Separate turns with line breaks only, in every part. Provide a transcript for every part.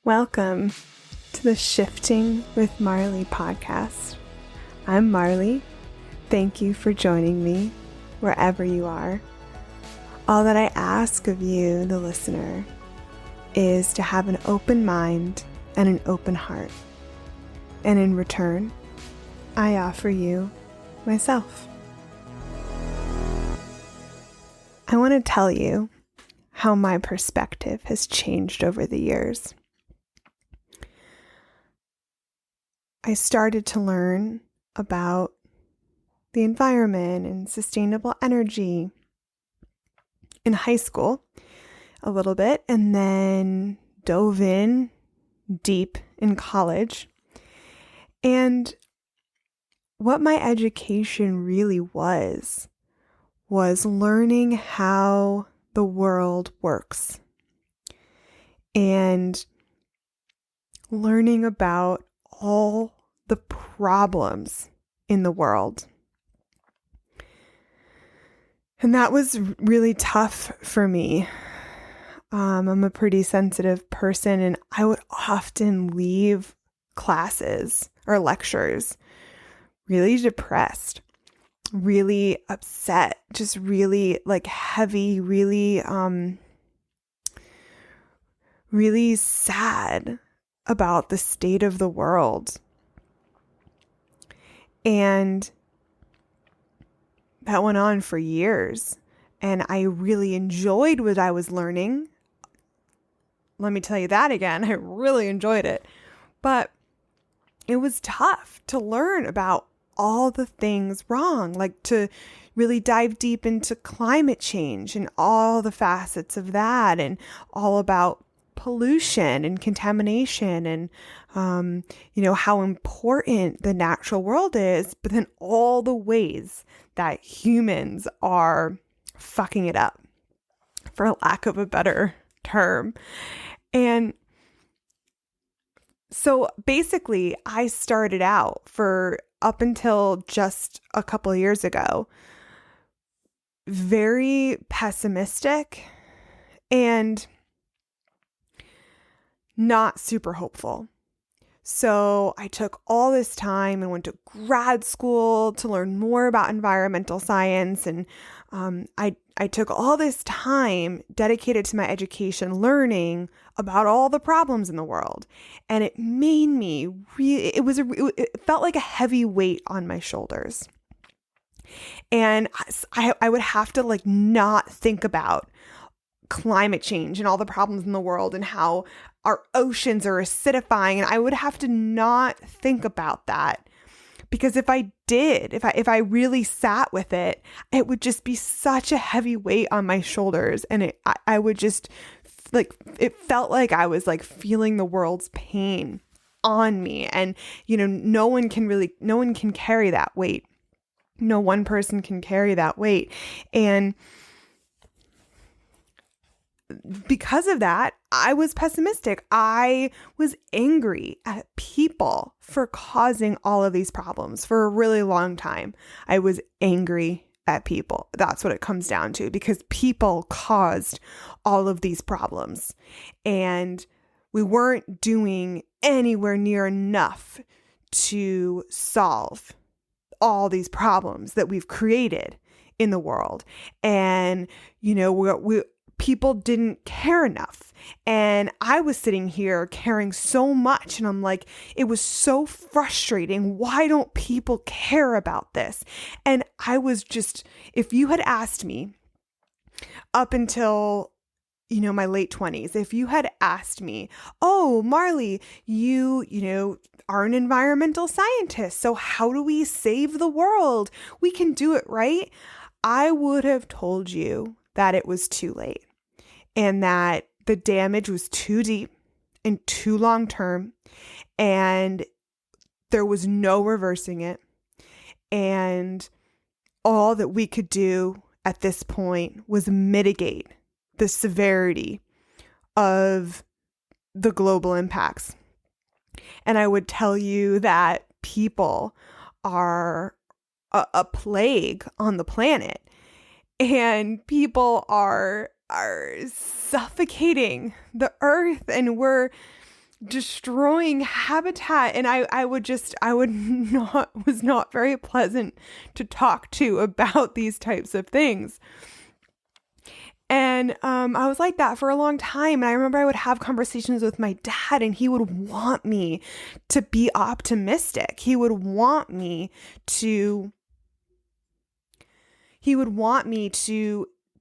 Welcome to the Shifting with Marley podcast. I'm Marley. Thank you for joining me wherever you are. All that I ask of you, the listener, is to have an open mind and an open heart. And in return, I offer you myself. I want to tell you how my perspective has changed over the years. I started to learn about the environment and sustainable energy in high school a little bit, and then dove in deep in college. And what my education really was learning how the world works and learning about all the problems in the world. And that was really tough for me. I'm a pretty sensitive person, and I would often leave classes or lectures really depressed, really upset, just really heavy, really sad about the state of the world. And that went on for years. And I really enjoyed what I was learning. Let me tell you that again. I really enjoyed it. But it was tough to learn about all the things wrong, to really dive deep into climate change and all the facets of that, and all about pollution and contamination and, how important the natural world is, but then all the ways that humans are fucking it up, for lack of a better term. And so basically, I started out for up until just a couple of years ago, very pessimistic and not super hopeful. So I took all this time and went to grad school to learn more about environmental science. And I took all this time dedicated to my education, learning about all the problems in the world. And it made me it felt like a heavy weight on my shoulders. And I would have to not think about climate change and all the problems in the world and how our oceans are acidifying. And I would have to not think about that, because if I did, if I really sat with it, it would just be such a heavy weight on my shoulders. And I would just it felt like I was feeling the world's pain on me. And, no one can carry that weight. No one person can carry that weight. And because of that, I was pessimistic. I was angry at people for causing all of these problems for a really long time. I was angry at people. That's what it comes down to, because people caused all of these problems. And we weren't doing anywhere near enough to solve all these problems that we've created in the world. And, people didn't care enough. And I was sitting here caring so much. And I'm like, it was so frustrating. Why don't people care about this? And I was just, if you had asked me up until, my late 20s, if you had asked me, oh, Marley, you are an environmental scientist, so how do we save the world? We can do it, right? I would have told you that it was too late, and that the damage was too deep and too long term, and there was no reversing it. And all that we could do at this point was mitigate the severity of the global impacts. And I would tell you that people are a plague on the planet, and people are suffocating the earth, and we're destroying habitat. And was not very pleasant to talk to about these types of things. And I was like that for a long time. And I remember I would have conversations with my dad, and he would want me to be optimistic. He would want me to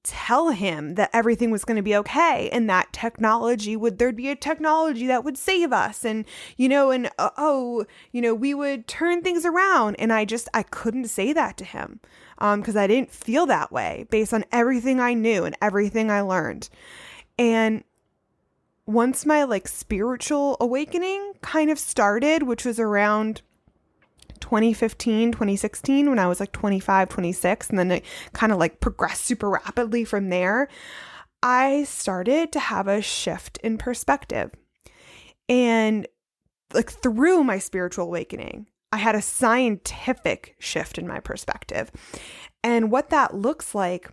tell him that everything was going to be okay, and that there'd be a technology that would save us. And, we would turn things around. And I couldn't say that to him. Because I didn't feel that way based on everything I knew and everything I learned. And once my spiritual awakening kind of started, which was around 2015, 2016, when I was 25, 26, and then it kind of progressed super rapidly from there, I started to have a shift in perspective. And through my spiritual awakening, I had a scientific shift in my perspective. And what that looks like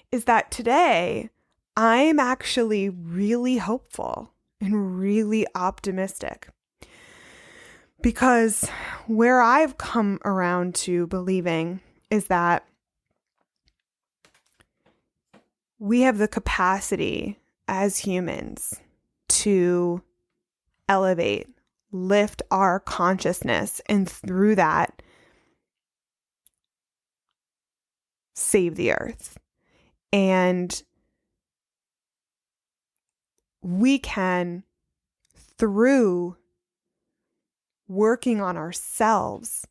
is that today I'm actually really hopeful and really optimistic. Because where I've come around to believing is that we have the capacity as humans to elevate, lift our consciousness, and through that, save the earth. And we can, through working on ourselves,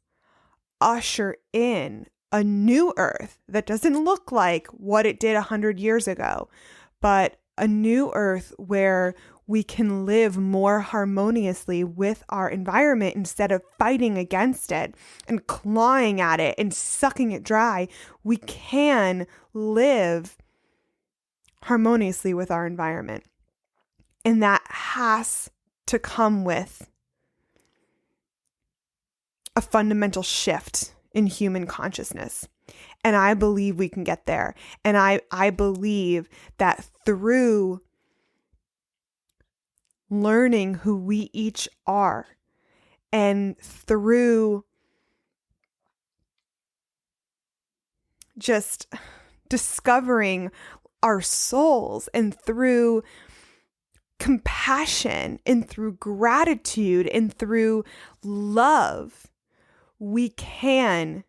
usher in a new earth that doesn't look like what it did 100 years ago, but a new earth where we can live more harmoniously with our environment instead of fighting against it and clawing at it and sucking it dry. We can live harmoniously with our environment. And that has to come with a fundamental shift in human consciousness. And I believe we can get there. And I believe that through learning who we each are, and through just discovering our souls, and through compassion, and through gratitude, and through love, we can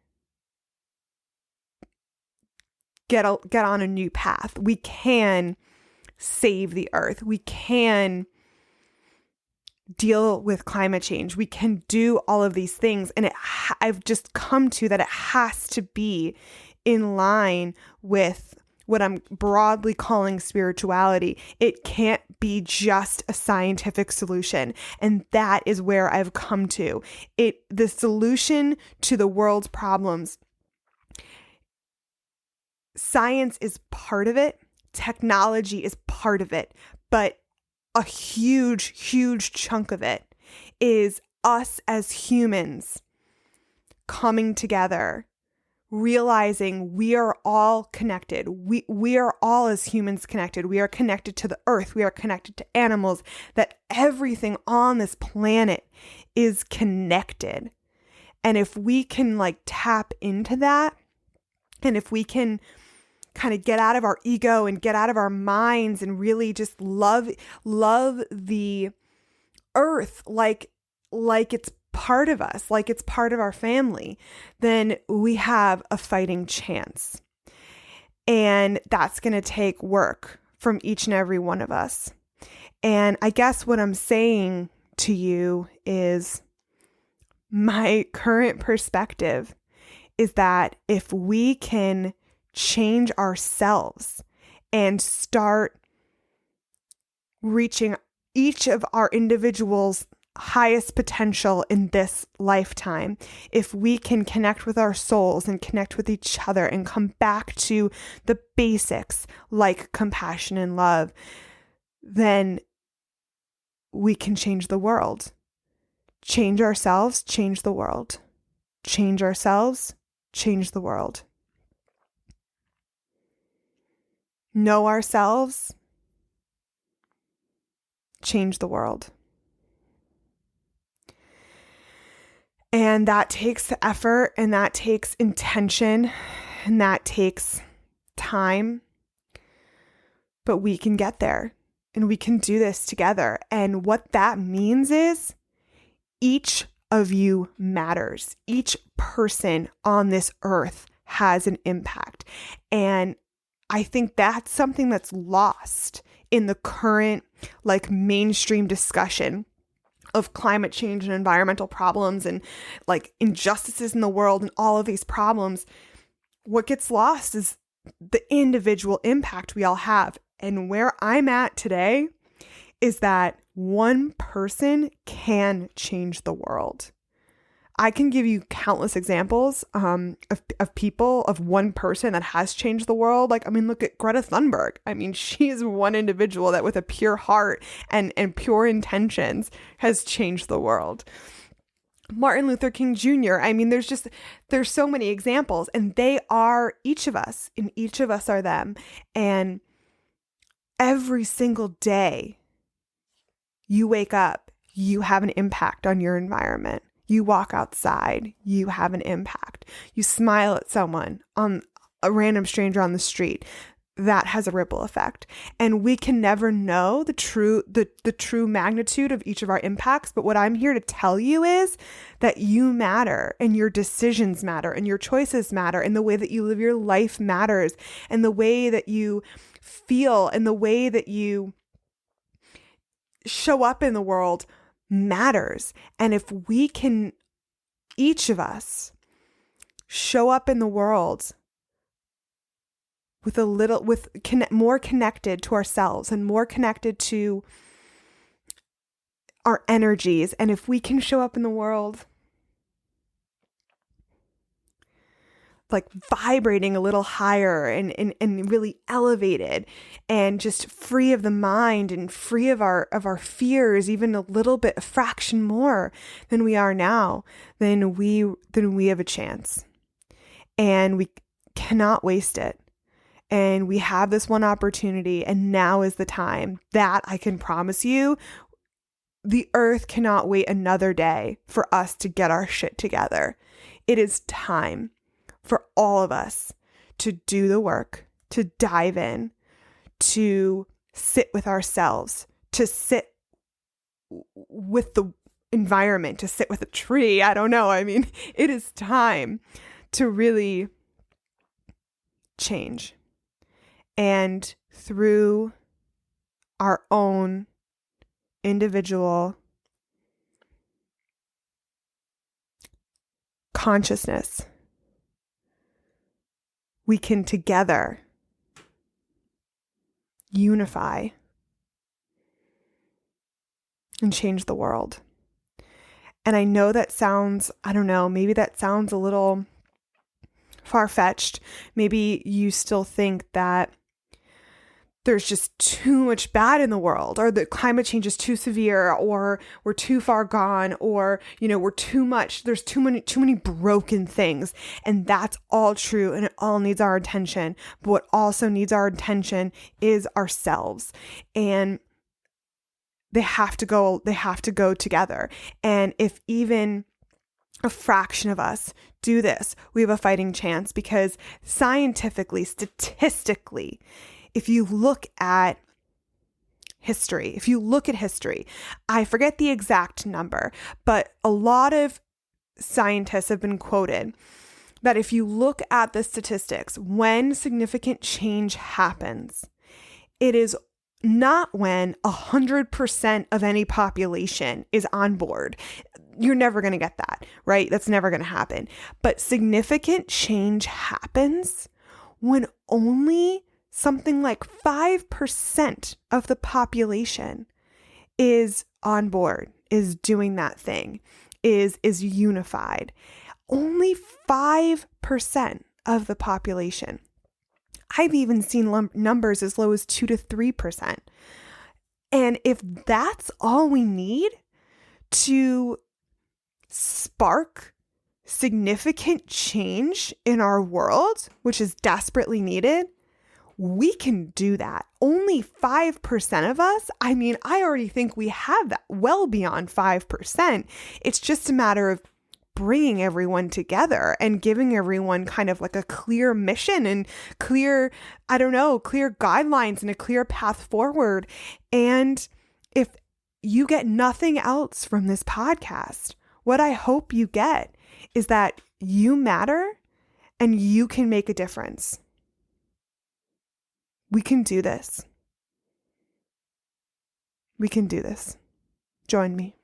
get on a new path. We can save the earth. We can deal with climate change. We can do all of these things. And I've just come to that it has to be in line with what I'm broadly calling spirituality. It can't be just a scientific solution. And that is where I've come to. The solution to the world's problems, science is part of it. Technology is part of it. But a huge, huge chunk of it is us as humans coming together, realizing we are all connected. We are all as humans connected. We are connected to the earth. We are connected to animals, that everything on this planet is connected. And if we can tap into that, and if we can kind of get out of our ego and get out of our minds and really just love the earth like it's part of us, like it's part of our family, then we have a fighting chance. And that's going to take work from each and every one of us. And I guess what I'm saying to you is my current perspective is that if we can change ourselves and start reaching each of our individuals' highest potential in this lifetime, if we can connect with our souls and connect with each other and come back to the basics like compassion and love, then we can change the world. Change ourselves, change the world. Change ourselves, change the world. Know ourselves, change the world. And that takes effort, and that takes intention, and that takes time. But we can get there, and we can do this together. And what that means is each of you matters. Each person on this earth has an impact. And I think that's something that's lost in the current mainstream discussion of climate change and environmental problems and injustices in the world and all of these problems. What gets lost is the individual impact we all have. And where I'm at today is that one person can change the world. I can give you countless examples of people, of one person that has changed the world. Look at Greta Thunberg. She is one individual that with a pure heart and pure intentions has changed the world. Martin Luther King Jr. There's so many examples, and they are each of us, and each of us are them. And every single day you wake up, you have an impact on your environment. You walk outside, you have an impact. You smile at someone, on a random stranger on the street, that has a ripple effect. And we can never know the true magnitude of each of our impacts. But what I'm here to tell you is that you matter, and your decisions matter, and your choices matter, and the way that you live your life matters, and the way that you feel and the way that you show up in the world matters. And if we can, each of us, show up in the world more connected to ourselves and more connected to our energies, and if we can show up in the world vibrating a little higher and really elevated and just free of the mind and free of our fears, even a little bit, a fraction more than we are now, then we have a chance. And we cannot waste it. And we have this one opportunity, and now is the time. That I can promise you, the earth cannot wait another day for us to get our shit together. It is time for all of us to do the work, to dive in, to sit with ourselves, to sit with the environment, to sit with a tree. I don't know. It is time to really change. And through our own individual consciousness, we can together unify and change the world. And I know that sounds, maybe that sounds a little far-fetched. Maybe you still think that there's just too much bad in the world, or the climate change is too severe, or we're too far gone, or, we're too much, there's too many broken things. And that's all true, and it all needs our attention. But what also needs our attention is ourselves. And they have to go together. And if even a fraction of us do this, we have a fighting chance, because scientifically, statistically, if you look at history, I forget the exact number, but a lot of scientists have been quoted that if you look at the statistics, when significant change happens, it is not when 100% of any population is on board. You're never going to get that, right? That's never going to happen. But significant change happens when only something like 5% of the population is on board, is doing that thing, is unified. Only 5% of the population. I've even seen numbers as low as 2 to 3%. And if that's all we need to spark significant change in our world, which is desperately needed, we can do that. Only 5% of us, I mean, I already think we have that well beyond 5%. It's just a matter of bringing everyone together and giving everyone kind of like a clear mission and clear, clear guidelines and a clear path forward. And if you get nothing else from this podcast, what I hope you get is that you matter and you can make a difference. We can do this. We can do this. Join me.